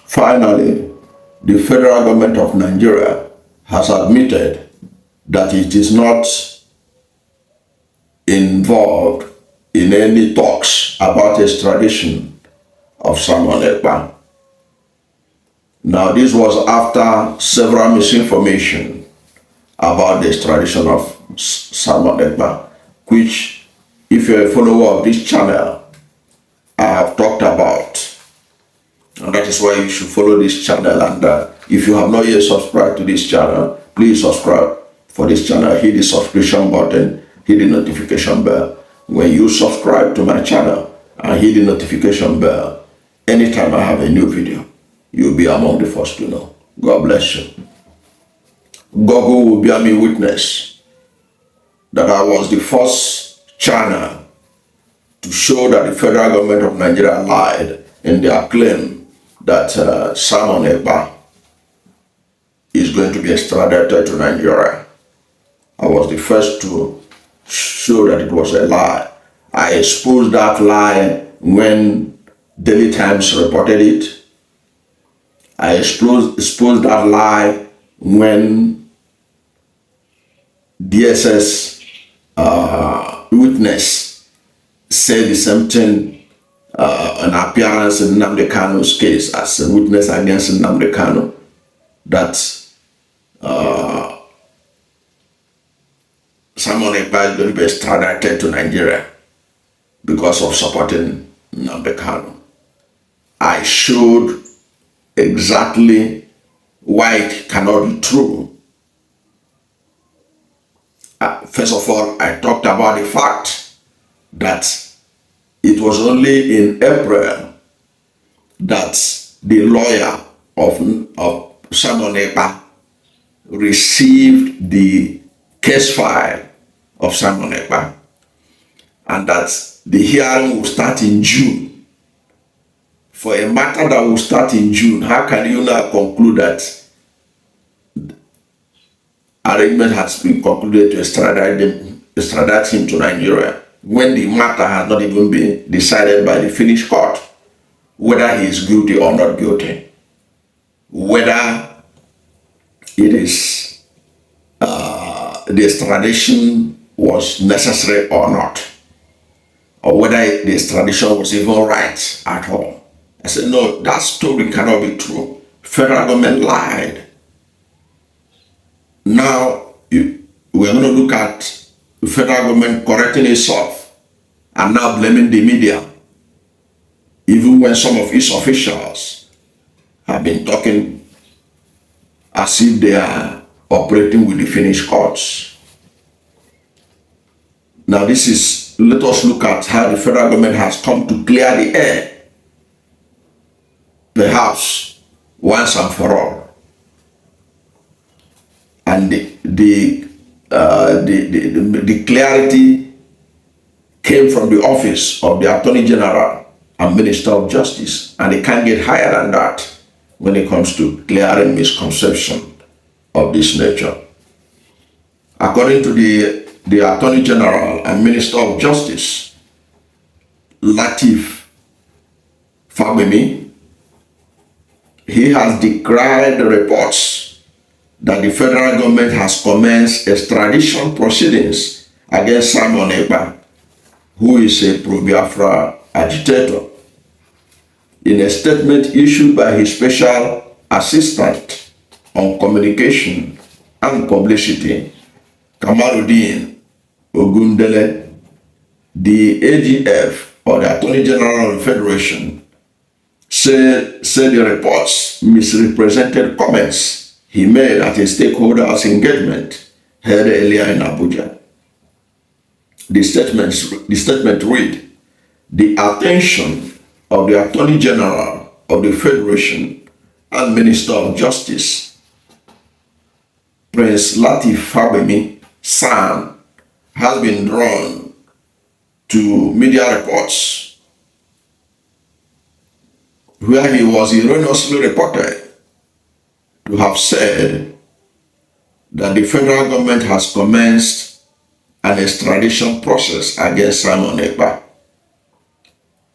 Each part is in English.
Finally, the federal government of Nigeria has admitted that it is not involved in any talks about extradition of Simon Ekpa. Now, this was after several misinformation about the extradition of Simon Ekpa, which, if you're a follower of this channel, I have talked about. And that is why you should follow this channel. And if you have not yet subscribed to this channel, please subscribe for this channel. Hit the subscription button, hit the notification bell. When you subscribe to my channel and hit the notification bell, anytime I have a new video, you'll be among the first to know. God bless you. Google will bear me witness that I was the first channel to show that the federal government of Nigeria lied in their claim that Simon Ekpa is going to be extradited to Nigeria. I was the first to show that it was a lie. I exposed that lie when Daily Times reported it. I exposed that lie when DSS witness said the same thing, an appearance in Nnamdi Kanu's case as a witness against Nnamdi Kanu, that Simon Ekpa is going to be extradited to Nigeria because of supporting Nnamdi Kanu. I showed exactly why it cannot be true. First of all, I talked about the fact that it was only in April that the lawyer of Simon Ekpa received the case file of Simon Ekpa, and that the hearing will start in June. For a matter that will start in June, how can you now conclude that arrangement has been concluded to extradite him to Nigeria when the matter has not even been decided by the Finnish court whether he is guilty or not guilty, whether it is the extradition was necessary or not, or whether the extradition was even right at all. I said, no, that story cannot be true. Federal government lied. Now, we're going to look at the federal government correcting itself and now blaming the media, even when some of its officials have been talking as if they are operating with the Finnish courts. Now let us look at how the federal government has come to clear the air, perhaps once and for all. And the clarity came from the office of the Attorney General and Minister of Justice, and they can't get higher than that when it comes to clearing misconception of this nature. According to the Attorney General and Minister of Justice, Lateef Fagbemi, he has decried the reports that the federal government has commenced extradition proceedings against Simon Ekpa, who is a pro-Biafra agitator. In a statement issued by his special assistant on communication and publicity, Kamarudeen Ogundele, the AGF, or the Attorney General of the Federation, said the reports misrepresented comments he made at a stakeholders engagement held earlier in Abuja. The statement read, the attention of the Attorney General of the Federation and Minister of Justice, Prince Lateef Fagbemi, son, has been drawn to media reports where he was erroneously reported to have said that the federal government has commenced an extradition process against Simon Ekpa.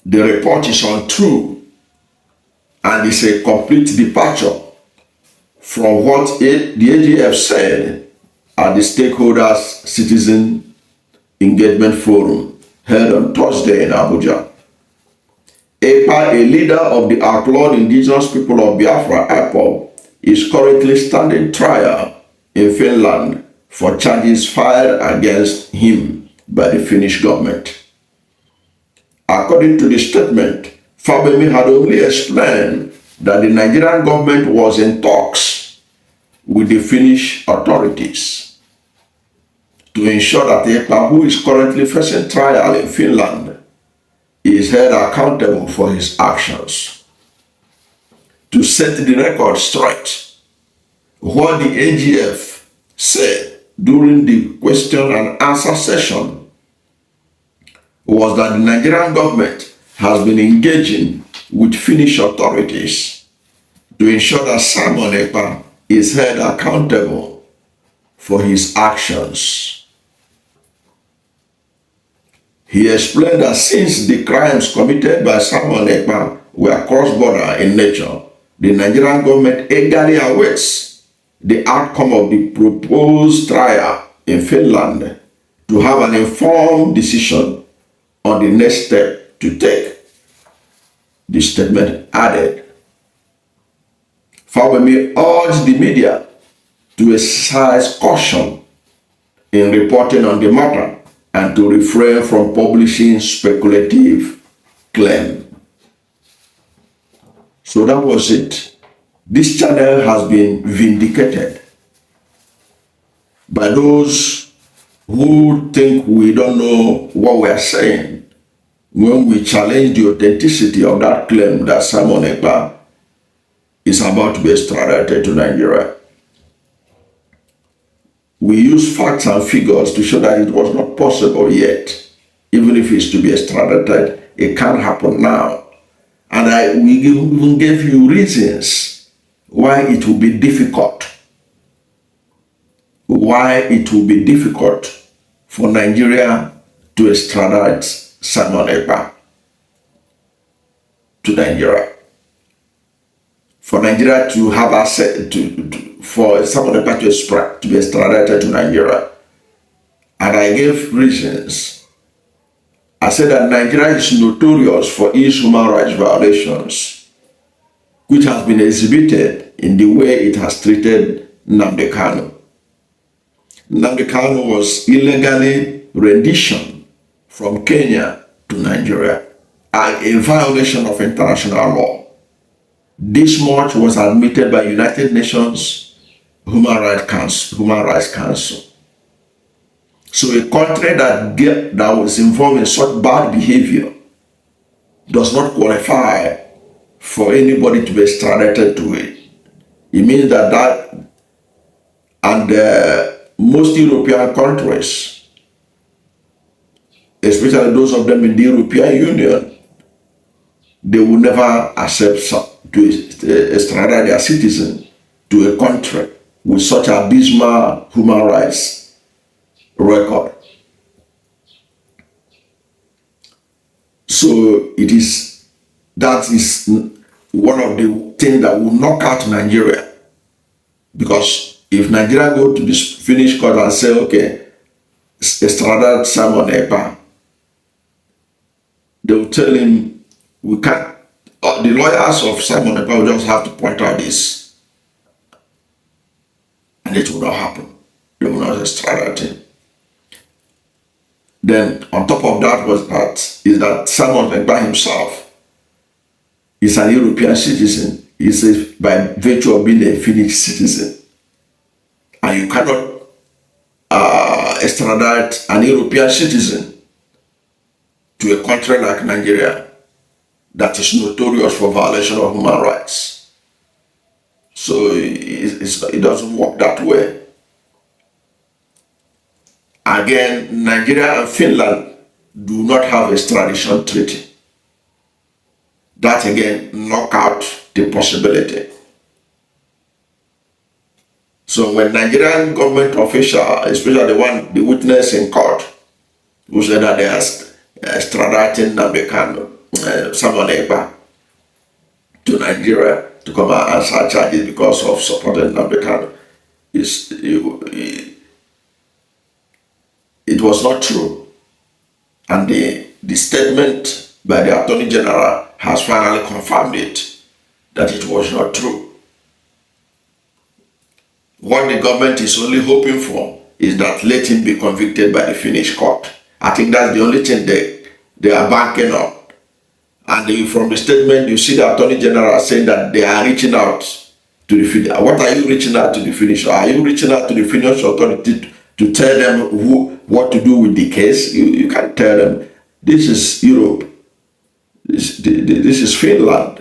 The report is untrue and it's a complete departure from what the AGF said at the Stakeholders Citizen Engagement Forum held on Thursday in Abuja. Ekpa, a leader of the outlawed Indigenous People of Biafra, IPOB, is currently standing trial in Finland for charges filed against him by the Finnish government. According to the statement, Fagbemi had only explained that the Nigerian government was in talks with the Finnish authorities to ensure that Ekpa, who is currently facing trial in Finland, is held accountable for his actions. To set the record straight, what the AGF said during the question and answer session was that the Nigerian government has been engaging with Finnish authorities to ensure that Simon Ekpa is held accountable for his actions. He explained that since the crimes committed by Simon Ekpa were cross-border in nature, the Nigerian government eagerly awaits the outcome of the proposed trial in Finland to have an informed decision on the next step to take. The statement added. Fagbemi urged the media to exercise caution in reporting on the matter and to refrain from publishing speculative claims. So that was it. This channel has been vindicated by those who think we don't know what we are saying when we challenge the authenticity of that claim that Simon Ekpa is about to be extradited to Nigeria. We use facts and figures to show that it was not possible yet. Even if it's to be extradited, it can't happen now. And we even gave you reasons why it will be difficult. Why it will be difficult for Nigeria to extradite Simon Ekpa to Nigeria. For Nigeria to have access for Simon Ekpa to be extradited to Nigeria. And I gave reasons. I said that Nigeria is notorious for its human rights violations, which has been exhibited in the way it has treated Nnamdi Kanu. Nnamdi Kanu was illegally renditioned from Kenya to Nigeria, a violation of international law. This much was admitted by United Nations Human Rights Council. So a country that was involved in such bad behavior does not qualify for anybody to be extradited to it. It means that and most European countries, especially those of them in the European Union, they will never accept to extradite their citizen to a country with such abysmal human rights record. So that is one of the things that will knock out Nigeria. Because if Nigeria go to this Finnish court and say, okay, extradite Simon Ekpa, they will tell him, we can't, the lawyers of Simon Ekpa will just have to point out this. And it will not happen. They will not extradite him. Then on top of that is that Simon Ekpa himself is an European citizen. He's by virtue of being a Finnish citizen. And you cannot extradite an European citizen to a country like Nigeria that is notorious for violation of human rights. So it doesn't work that way. Again, Nigeria and Finland do not have a extradition treaty. That again knock out the possibility. So when Nigerian government official, especially the witness in court, who said that they are extraditing Nnamdi Kanu, Simon Ekpa, to Nigeria to come and answer charges because of supporting Nnamdi Kanu. It was not true. And the statement by the Attorney General has finally confirmed it, that it was not true. What the government is only hoping for is that let him be convicted by the Finnish court. I think that's the only thing they are banking on. And from the statement, you see the Attorney General saying that they are reaching out to the Finnish. What are you reaching out to the Finnish? Are you reaching out to the Finnish authority to tell them what to do with the case? You can't tell them. This is Europe. This is Finland.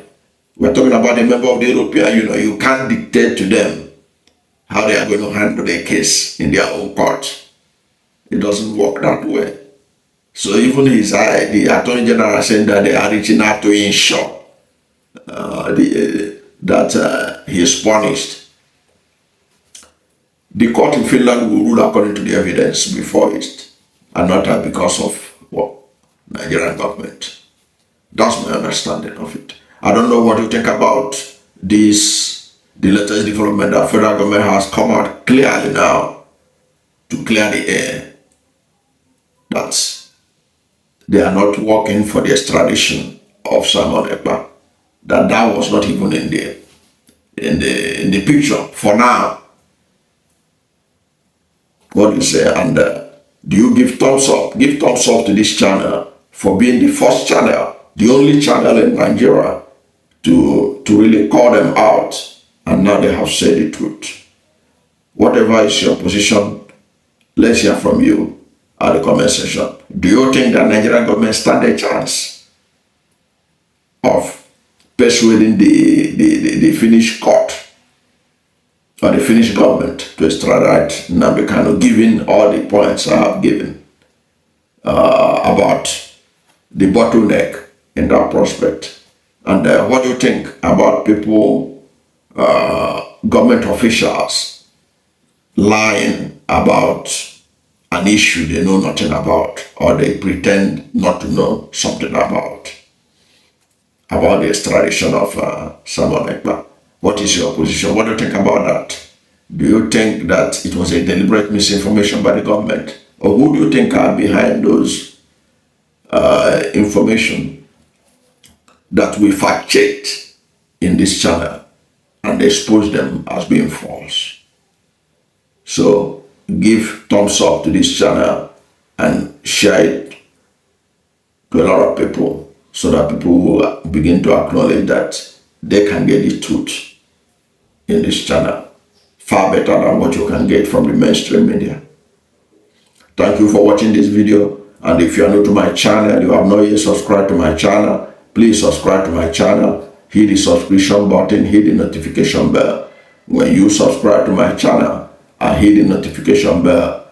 We're talking about a member of the European Union. You can't dictate to them how they are going to handle their case in their own court. It doesn't work that way. So even the Attorney General saying that they are reaching out to ensure that he is punished. The court in Finland will rule according to the evidence before it, and not because of Nigerian government. That's my understanding of it. I don't know what you think about this, the latest development that federal government has come out clearly now to clear the air that they are not working for the extradition of Simon Ekpa. That was not even in the picture for now. What do you say? And do you give thumbs up? Give thumbs up to this channel for being the first channel, the only channel in Nigeria to really call them out, and now they have said the truth. Whatever is your position, let's hear from you at the comment section. Do you think that Nigerian government stand a chance of persuading the Finnish court or the Finnish government to extradite Nnamdi Kanu, given all the points I have given about the bottleneck in that prospect? And what do you think about people, government officials, lying about an issue they know nothing about, or they pretend not to know something about the extradition of Simon Ekpa? What is your position? What do you think about that? Do you think that it was a deliberate misinformation by the government? Or who do you think are behind those information that we fact-checked in this channel and expose them as being false? So give thumbs up to this channel and share it to a lot of people so that people will begin to acknowledge that they can get the truth in this channel far better than what you can get from the mainstream media. Thank you for watching this video, and if you are new to my channel, you have not yet subscribed to my channel, please subscribe to my channel, hit the subscription button, hit the notification bell. When you subscribe to my channel and hit the notification bell,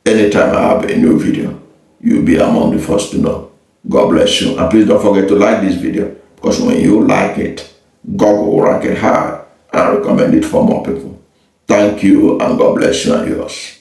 anytime I have a new video, you'll be among the first to know. God bless you, and please don't forget to like this video, because when you like it, God will rank it high and recommend it for more people. Thank you, and God bless you and yours.